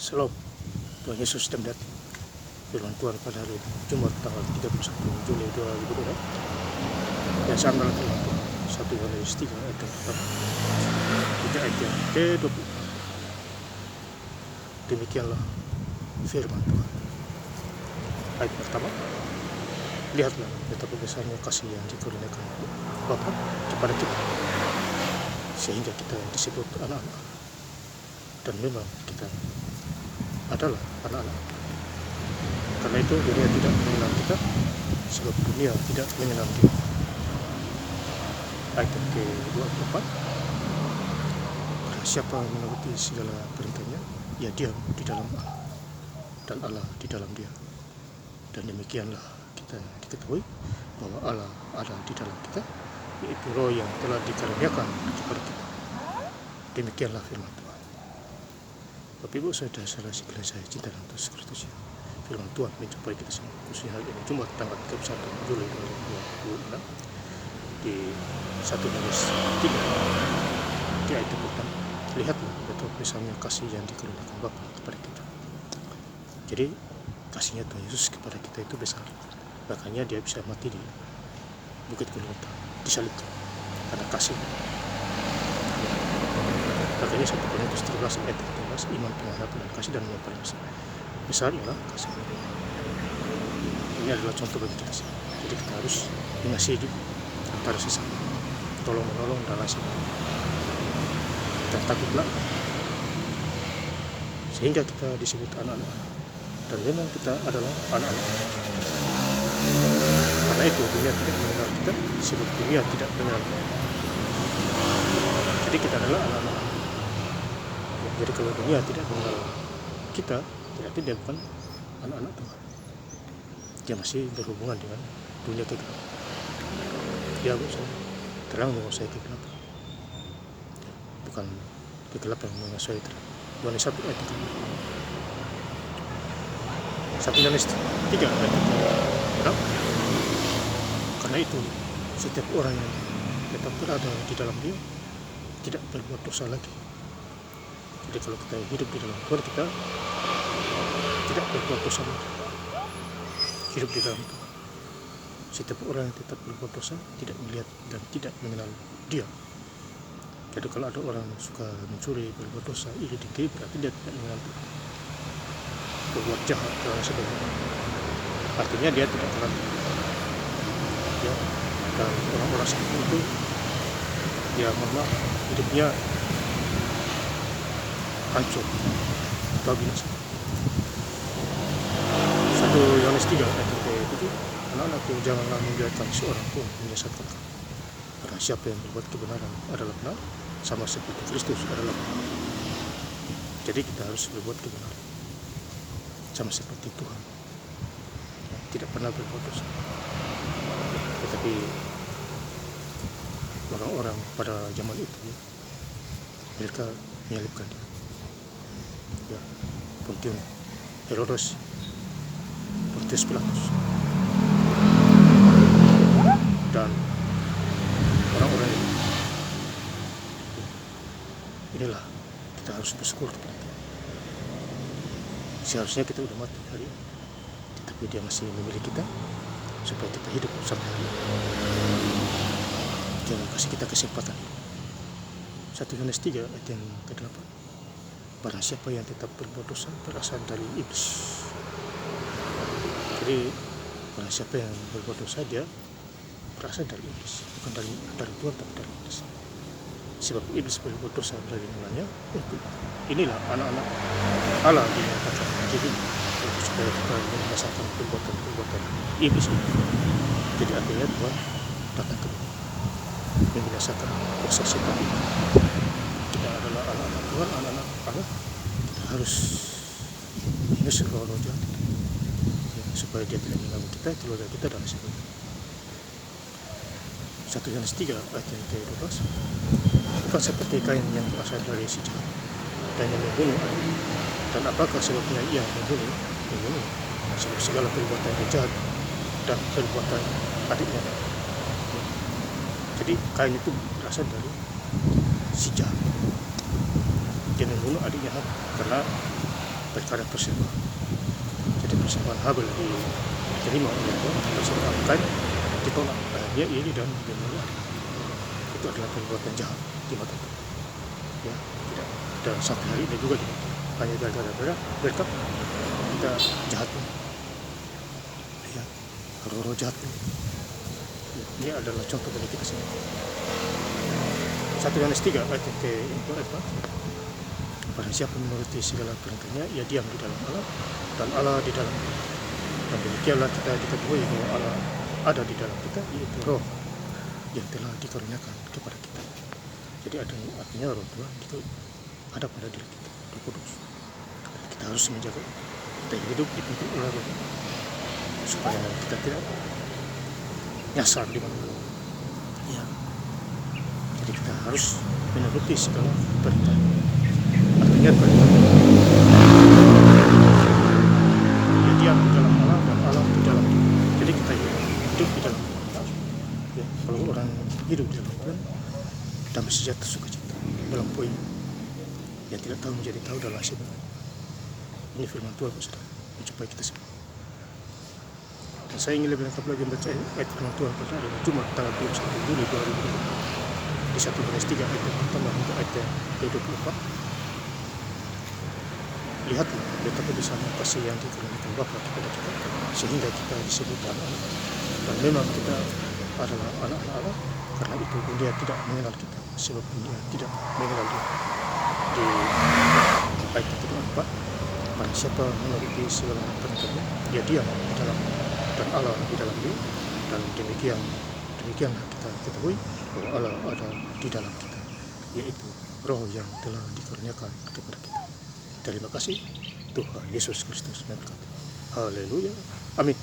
Shalom, Tuhan Yesus sedang datang. Firman Tuhan pada hari Jumat tanggal 31 Juli 2022. Yang sama dalam firman Tuhan 1 Yohanes 3 ayat yang pertama hingga ayat yang ke-20. Demikianlah firman Tuhan. Ayat pertama, lihatlah betapa besarnya kasih yang dikurniakan Bapa kepada kita, sehingga kita disebut anak-anak. Dan memang kita adalah anak-anak. Karena itu dunia tidak mengenal kita, sebab dunia tidak mengenal kita. Ayat ke-24, barang siapa menuruti segala perintahnya, ia diam di dalam Allah, dan Allah di dalam dia. Dan demikianlah kita diketahui bahwa Allah ada di dalam kita, yaitu Roh yang telah dikaruniakan kepada kita. Demikianlah firman Tuhan. Bapak Ibu saudara-saudara sekalian saya cinta dan Yesus Kristus, firman Tuhan menjumpai kita semua khususnya hari ini Jumat tanggal 31 Juli 2026 di 1 Yohanes 3 di ayat pertama. Lihatlah betapa besarnya kasih yang dikaruniakan Bapa kepada kita. Jadi kasihnya Tuhan Yesus kepada kita itu besar, makanya dia bisa mati di Bukit Golgota, disalibkan karena kasih. Makanya 1 Korintus 13 ayat 13, iman, pengharapan, dan kasih dan yang paling besar ialah kasih. Ini adalah contoh bagi kita semua. Jadi kita harus mengasihi juga antara sesama, tolong menolong dan lain sebagainya. Kita takutlah sehingga kita disebut anak-anak. Dan memang kita adalah anak-anak. Karena itu dunia tidak mengenal kita, sebab dunia tidak mengenal kita. Jadi kita adalah anak-anak. Jadi kalau dunia tidak mengenal kita, berarti dia bukan anak-anak Tuhan. Dia masih berhubungan dengan dunia kegelapan. Dia terang menguasai kegelapan, bukan kegelapan yang menguasai terang. Yohanes 1 ayat 3. 1 Yohanes 3 ayat 3. Karena itu setiap orang yang tetap berada di dalam dia tidak berbuat dosa lagi. Jadi kalau kita hidup di dalam Tuhan, kita tidak berbuat dosa lagi. Hidup di dalam Tuhan. Setiap orang yang tetap berbuat dosa tidak melihat dan tidak mengenal dia. Jadi kalau ada orang yang suka mencuri, berbuat dosa, iri dengki, berarti dia tidak mengenal Tuhan. Berbuat jahat dan sebagainya. Artinya dia tidak kenal Tuhan. Ya, dan orang-orang seperti itu, ya mohon maaf, hidupnya hancur atau binasa. 1 Yohanes 3 ayat 7, anak-anakku, janganlah membiarkan seorang pun menyesatkan kamu. Karena siapa yang berbuat kebenaran adalah benar, sama seperti Kristus adalah benar. Jadi kita harus berbuat kebenaran, sama seperti Tuhan. Tidak pernah berbuat dosa. Tetapi orang-orang pada zaman itu, mereka menyalibkan dia. Ya, Pontius Herodes, Pontius Pilatus, dan orang-orang ini. Inilah kita harus bersyukur kepada Tuhan. Seharusnya kita sudah mati hari ini, tetapi dia masih memilih kita supaya kita hidup sampai hari ini. Jangan kasih kita kesempatan. 1 Yohanes 3 ayat yang ke-8. Barang siapa yang tetap berbuat dosa berasal dari iblis. Jadi barang siapa yang berbuat dosa, dia berasal dari iblis, bukan dari Tuhan, tapi dari iblis. Sebab iblis berbuat dosa dari mulanya. Inilah anak-anak Allah dinyatakan. Jadi supaya kita merasakan perbuatan iblis itu. Jadi akhirnya Tuhan datang ke membinasakan kuasa setan itu. Kita adalah anak-anak Tuhan, anak-anak Allah. Kita harus mengusir roh-roh jahat ya, supaya dia tidak mengganggu kita, keluarga kita, dan sebagainya. 1 Yohanes 3 ayat yang ke-12. Bukan seperti Kain yang berasal dari si jahat dan yang membunuh adiknya. Dan apakah sebabnya ia membunuh? Sebab segala perbuatan yang jahat dan perbuatan adiknya. Jadi Kain itu berasal dari si jahat. Dia membunuh adiknya karena perkara persembahan. Jadi persembahan Habel diterima oleh Allah, persembahan Kain ditolak. Akhirnya ini dan demikian itu adalah perbuatan jahat di mata Tuhan. Ya, tidak. Dan sampai hari ini juga hanya gara-gara berkat kita jahat. Ya, roh-roh jahat. Ya, ini adalah contoh bagi kita semua. 1 Yohanes 3 ayat yang ke-4. Barang siapa menuruti segala perintahnya, ia diam di dalam Allah dan Allah di dalam dia. Dan demikianlah kita diketahui bahwa Allah ada di dalam kita, yaitu roh yang telah dikaruniakan kepada kita. Jadi ada artinya roh Tuhan itu ada pada diri kita, Roh Kudus. Kita harus menjaga kita hidup dipimpin oleh roh supaya kita tidak nyasar di mana. Ya. Jadi kita harus menuruti segala perintah. Artinya perintah ya diam di dalam Allah dan Allah di dalam dia. Jadi kita hidup di dalam Allah. Ya, kalau orang hidup di dalam Tuhan, damai sejahtera sukacita melampaui yang tidak tahu menjadi tahu adalah hasil. Ini firman Tuhan, saudara, mencapai kita semua. Dan saya ingin lebih lengkap lagi membaca ayat firman Tuhan pada hari Jumat tanggal 21 Juli 2020 di 1 Yohanes 3 ayat yang pertama hingga ayat yang ke-24. Lihatlah betapa besarnya kasih yang dikaruniakan Bapa kepada kita sehingga kita disebut anak-anak. Dan memang kita adalah anak-anak Allah. Karena itu dunia tidak mengenal kita, sebab dunia tidak mengenal dia. Di ayat ke-4, barang siapa menuruti segala perintahnya, dia diam di dalam dan Allah di dalam dia. Dan demikianlah kita ketahui bahwa Allah ada di dalam kita, yaitu roh yang telah dikaruniakan kepada kita. Terima kasih, Tuhan Yesus Kristus memberkati. Haleluya, amin.